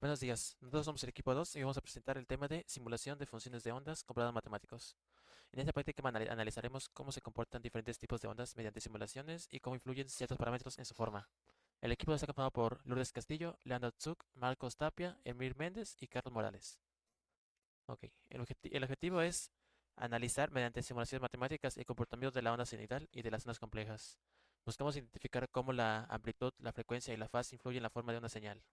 Buenos días, nosotros somos el equipo 2 y vamos a presentar el tema de simulación de funciones de ondas con programas matemáticos. En esta práctica analizaremos cómo se comportan diferentes tipos de ondas mediante simulaciones y cómo influyen ciertos parámetros en su forma. El equipo está conformado por Lourdes Castillo, Leandro Tzuk, Marcos Tapia, Emir Méndez y Carlos Morales. Ok, el objetivo es analizar mediante simulaciones matemáticas el comportamiento de la onda sinusoidal y de las ondas complejas. Buscamos identificar cómo la amplitud, la frecuencia y la fase influyen en la forma de una señal.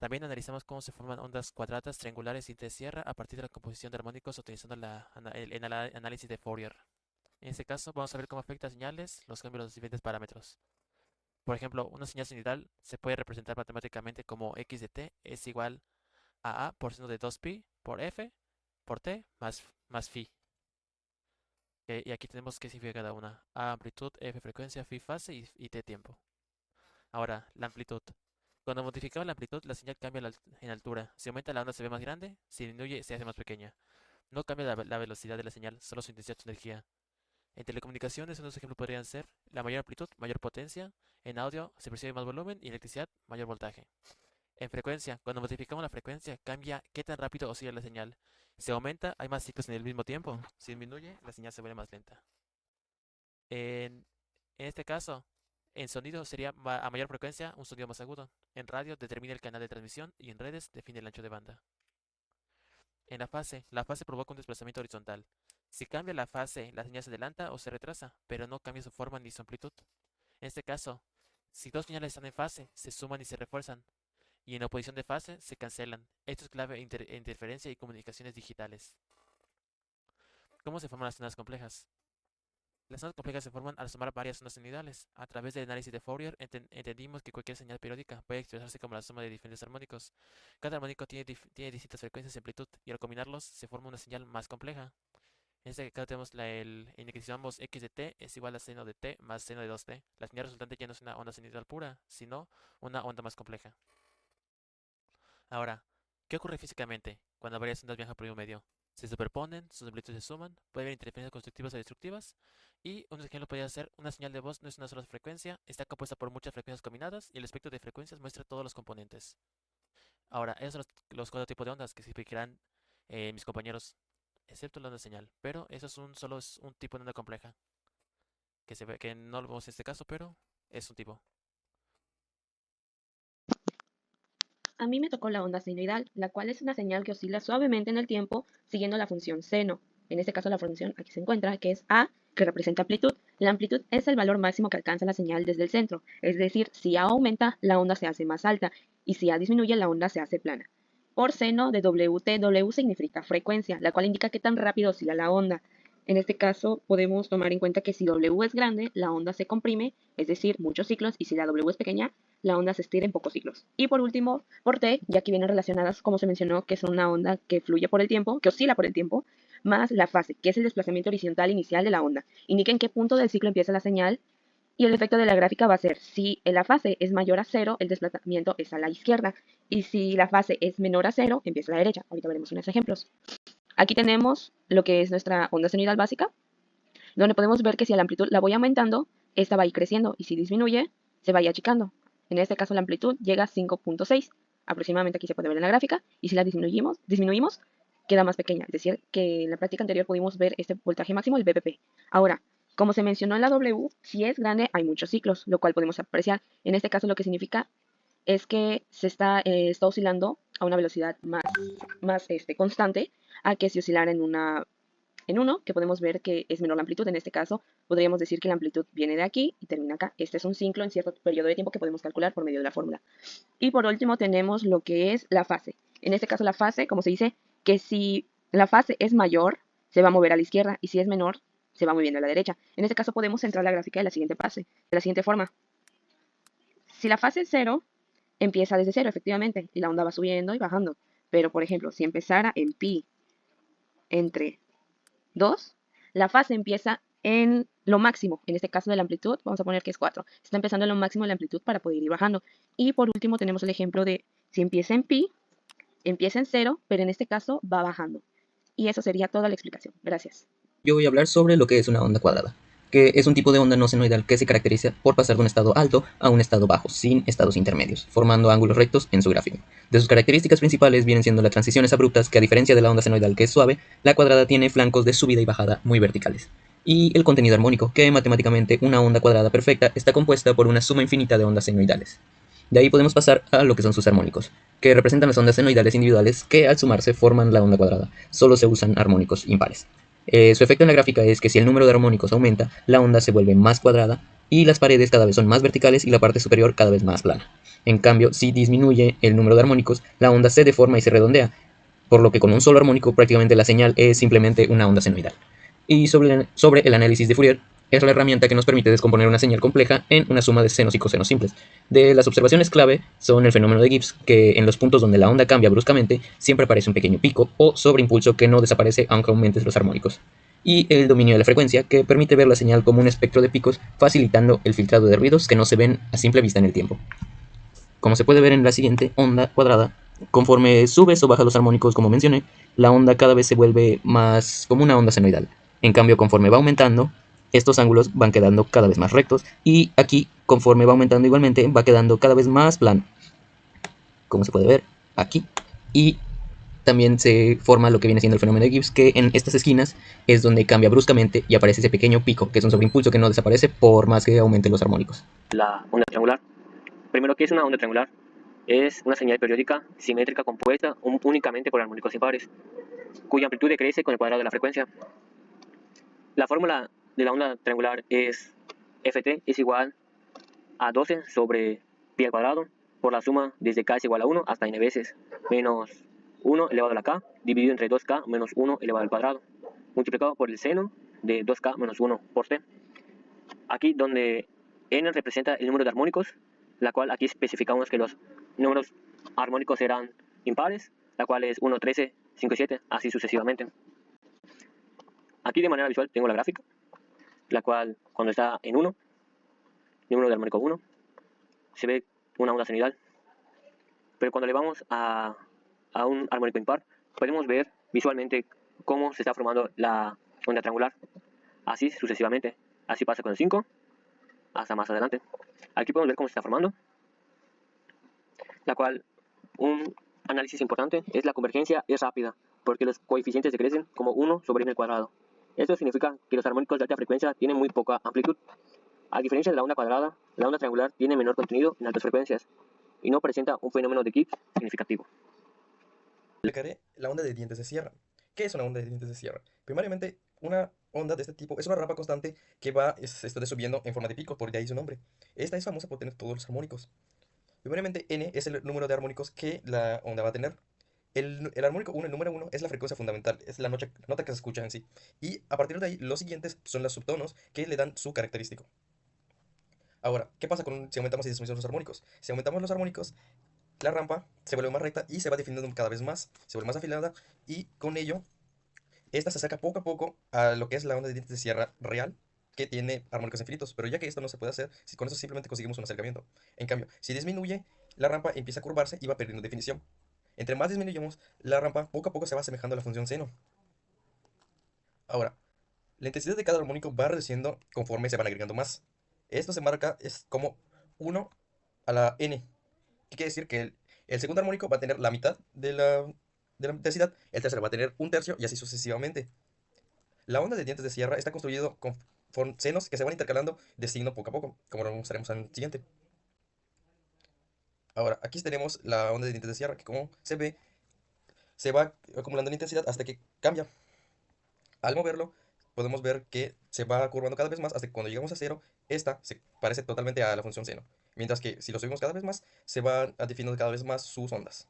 También analizamos cómo se forman ondas cuadradas, triangulares y de sierra a partir de la composición de armónicos utilizando el análisis de Fourier. En este caso, vamos a ver cómo afecta a señales los cambios de los diferentes parámetros. Por ejemplo, una señal sinusoidal se puede representar matemáticamente como x de t es igual a por seno de 2pi por f por t más phi. Y aquí tenemos qué significa cada una. A amplitud, f frecuencia, phi fase y t tiempo. Ahora, la amplitud. Cuando modificamos la amplitud, la señal cambia en altura. Si aumenta, la onda se ve más grande, si disminuye, se hace más pequeña. No cambia la velocidad de la señal, solo su intensidad o energía. En telecomunicaciones, unos ejemplos podrían ser la mayor amplitud, mayor potencia. En audio, se percibe más volumen y electricidad, mayor voltaje. En frecuencia, cuando modificamos la frecuencia, cambia qué tan rápido oscila la señal. Si aumenta, hay más ciclos en el mismo tiempo. Si disminuye, la señal se vuelve más lenta. En, en este caso, en sonido sería a mayor frecuencia un sonido más agudo. En radio determina el canal de transmisión y en redes define el ancho de banda. En la fase provoca un desplazamiento horizontal. Si cambia la fase, la señal se adelanta o se retrasa, pero no cambia su forma ni su amplitud. En este caso, si dos señales están en fase, se suman y se refuerzan, y en oposición de fase, se cancelan. Esto es clave en interferencia y comunicaciones digitales. ¿Cómo se forman las ondas complejas? Las ondas complejas se forman al sumar varias ondas sinusoidales. A través del análisis de Fourier entendimos que cualquier señal periódica puede expresarse como la suma de diferentes armónicos. Cada armónico tiene distintas frecuencias y amplitud, y al combinarlos se forma una señal más compleja. En este caso tenemos en el que llamamos x de t es igual a seno de t más seno de 2t. La señal resultante ya no es una onda sinusoidal pura, sino una onda más compleja. Ahora, ¿qué ocurre físicamente cuando varias ondas viajan por el mismo medio? Se superponen, sus amplitudes se suman, puede haber interferencias constructivas o destructivas, y un ejemplo podría ser una señal de voz no es una sola frecuencia, está compuesta por muchas frecuencias combinadas y el espectro de frecuencias muestra todos los componentes. Ahora, esos son los cuatro tipos de ondas que explicarán mis compañeros, excepto la onda señal, pero eso solo es un tipo de onda compleja, que se ve que no lo vemos en este caso, pero es un tipo. A mí me tocó la onda senoidal, la cual es una señal que oscila suavemente en el tiempo siguiendo la función seno. En este caso la función aquí se encuentra, que es A, que representa amplitud. La amplitud es el valor máximo que alcanza la señal desde el centro, es decir, si A aumenta, la onda se hace más alta, y si A disminuye, la onda se hace plana. Por seno de WT, W significa frecuencia, la cual indica qué tan rápido oscila la onda. En este caso, podemos tomar en cuenta que si W es grande, la onda se comprime, es decir, muchos ciclos, y si la W es pequeña, la onda se estira en pocos ciclos. Y por último, por T, ya que vienen relacionadas, como se mencionó, que es una onda que fluye por el tiempo, que oscila por el tiempo, más la fase, que es el desplazamiento horizontal inicial de la onda. Indica en qué punto del ciclo empieza la señal y el efecto de la gráfica va a ser, si la fase es mayor a cero, el desplazamiento es a la izquierda. Y si la fase es menor a cero, empieza a la derecha. Ahorita veremos unos ejemplos. Aquí tenemos lo que es nuestra onda senoidal básica, donde podemos ver que si la amplitud la voy aumentando, esta va a ir creciendo y si disminuye, se va a ir achicando. En este caso la amplitud llega a 5.6, aproximadamente aquí se puede ver en la gráfica, y si la disminuimos, queda más pequeña. Es decir, que en la práctica anterior pudimos ver este voltaje máximo, el VPP. Ahora, como se mencionó en la W, si es grande hay muchos ciclos, lo cual podemos apreciar. En este caso lo que significa es que está oscilando a una velocidad más constante a que si oscilara en uno, que podemos ver que es menor la amplitud. En este caso, podríamos decir que la amplitud viene de aquí y termina acá. Este es un ciclo en cierto periodo de tiempo que podemos calcular por medio de la fórmula. Y por último tenemos lo que es la fase. En este caso la fase, como se dice, que si la fase es mayor, se va a mover a la izquierda y si es menor, se va moviendo a la derecha. En este caso podemos centrar la gráfica de la siguiente fase, de la siguiente forma. Si la fase es cero, empieza desde cero, efectivamente, y la onda va subiendo y bajando. Pero, por ejemplo, si empezara en pi entre 2, la fase empieza en lo máximo, en este caso de la amplitud, vamos a poner que es 4. Está empezando en lo máximo de la amplitud para poder ir bajando. Y por último tenemos el ejemplo de si empieza en pi, empieza en cero, pero en este caso va bajando. Y eso sería toda la explicación. Gracias. Yo voy a hablar sobre lo que es una onda cuadrada. que es un tipo de onda no senoidal que se caracteriza por pasar de un estado alto a un estado bajo, sin estados intermedios, formando ángulos rectos en su gráfico. De sus características principales vienen siendo las transiciones abruptas, que a diferencia de la onda senoidal que es suave, la cuadrada tiene flancos de subida y bajada muy verticales. Y el contenido armónico, que matemáticamente una onda cuadrada perfecta está compuesta por una suma infinita de ondas senoidales. De ahí podemos pasar a lo que son sus armónicos, que representan las ondas senoidales individuales que al sumarse forman la onda cuadrada. Solo se usan armónicos impares. Su efecto en la gráfica es que si el número de armónicos aumenta, la onda se vuelve más cuadrada y las paredes cada vez son más verticales y la parte superior cada vez más plana. En cambio, si disminuye el número de armónicos, la onda se deforma y se redondea, por lo que con un solo armónico prácticamente la señal es simplemente una onda senoidal. Y sobre el análisis de Fourier, es la herramienta que nos permite descomponer una señal compleja en una suma de senos y cosenos simples. De las observaciones clave son el fenómeno de Gibbs, que en los puntos donde la onda cambia bruscamente siempre aparece un pequeño pico o sobreimpulso que no desaparece aunque aumentes los armónicos. Y el dominio de la frecuencia, que permite ver la señal como un espectro de picos, facilitando el filtrado de ruidos que no se ven a simple vista en el tiempo. Como se puede ver en la siguiente onda cuadrada, conforme subes o bajas los armónicos, como mencioné, la onda cada vez se vuelve más como una onda senoidal. En cambio, conforme va aumentando, estos ángulos van quedando cada vez más rectos y aquí, conforme va aumentando igualmente, va quedando cada vez más plano, como se puede ver aquí. Y también se forma lo que viene siendo el fenómeno de Gibbs, que en estas esquinas es donde cambia bruscamente y aparece ese pequeño pico, que es un sobreimpulso que no desaparece por más que aumenten los armónicos. La onda triangular. Primero, ¿qué es una onda triangular? Es una señal periódica simétrica compuesta únicamente por armónicos impares, cuya amplitud decrece con el cuadrado de la frecuencia. La fórmula de la onda triangular es Ft es igual a 12 sobre pi al cuadrado por la suma desde k es igual a 1 hasta n veces, menos 1 elevado a la k dividido entre 2k menos 1 elevado al cuadrado, multiplicado por el seno de 2k menos 1 por t. Aquí donde n representa el número de armónicos, la cual aquí especificamos que los números armónicos serán impares, la cual es 1, 13, 5 y 7, así sucesivamente. Aquí de manera visual tengo la gráfica, la cual cuando está en 1, número de armónico 1, se ve una onda senoidal. Pero cuando le vamos a un armónico impar, podemos ver visualmente cómo se está formando la onda triangular. Así sucesivamente. Así pasa con el 5 hasta más adelante. Aquí podemos ver cómo se está formando, la cual un análisis importante es la convergencia es rápida, porque los coeficientes decrecen como 1 sobre n al cuadrado. Esto significa que los armónicos de alta frecuencia tienen muy poca amplitud. A diferencia de la onda cuadrada, la onda triangular tiene menor contenido en altas frecuencias y no presenta un fenómeno de Gibbs significativo. Explicaré la onda de dientes de sierra. ¿Qué es una onda de dientes de sierra? Primariamente, una onda de este tipo es una rampa constante que va subiendo en forma de pico, por de ahí su nombre. Esta es famosa por tener todos los armónicos. Primeramente, n es el número de armónicos que la onda va a tener. El armónico 1, el número 1, es la frecuencia fundamental, es la nota que se escucha en sí. Y a partir de ahí, los siguientes son los subtonos que le dan su característico. Ahora, ¿qué pasa si aumentamos y disminuimos los armónicos? Si aumentamos los armónicos, la rampa se vuelve más recta y se va definiendo cada vez más, se vuelve más afilada y con ello, esta se acerca poco a poco a lo que es la onda de dientes de sierra real, que tiene armónicos infinitos, pero ya que esto no se puede hacer, si con eso simplemente conseguimos un acercamiento. En cambio, si disminuye, la rampa empieza a curvarse y va perdiendo definición. Entre más disminuyamos, la rampa poco a poco se va asemejando a la función seno. Ahora, la intensidad de cada armónico va reduciendo conforme se van agregando más. Esto se marca es como 1 a la n, que quiere decir que el segundo armónico va a tener la mitad de la intensidad, el tercero va a tener un tercio y así sucesivamente. La onda de dientes de sierra está construido con senos que se van intercalando de signo poco a poco, como lo mostraremos en el siguiente. Ahora, aquí tenemos la onda de dientes de sierra, que como se ve, se va acumulando en intensidad hasta que cambia. Al moverlo, podemos ver que se va curvando cada vez más hasta que cuando llegamos a cero, esta se parece totalmente a la función seno. Mientras que si lo subimos cada vez más, se van definiendo cada vez más sus ondas.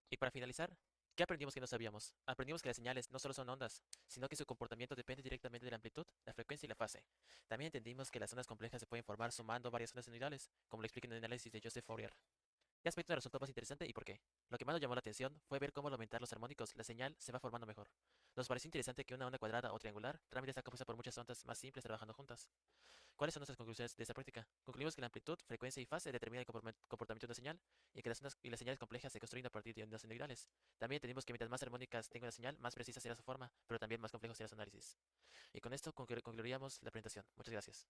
Y para finalizar, ¿qué aprendimos que no sabíamos? Aprendimos que las señales no solo son ondas, sino que su comportamiento depende directamente de la amplitud, la frecuencia y la fase. También entendimos que las ondas complejas se pueden formar sumando varias ondas senoidales, como lo explica en el análisis de Joseph Fourier. ¿Qué aspecto resultó más interesante y por qué? Lo que más nos llamó la atención fue ver cómo al aumentar los armónicos, la señal se va formando mejor. Nos pareció interesante que una onda cuadrada o triangular realmente está compuesta por muchas ondas más simples trabajando juntas. ¿Cuáles son nuestras conclusiones de esta práctica? Concluimos que la amplitud, frecuencia y fase determinan el comportamiento de una señal y que las ondas y las señales complejas se construyen a partir de ondas senoidales. También entendimos que mientras más armónicas tenga una señal, más precisa será su forma, pero también más complejo será su análisis. Y con esto concluiríamos la presentación. Muchas gracias.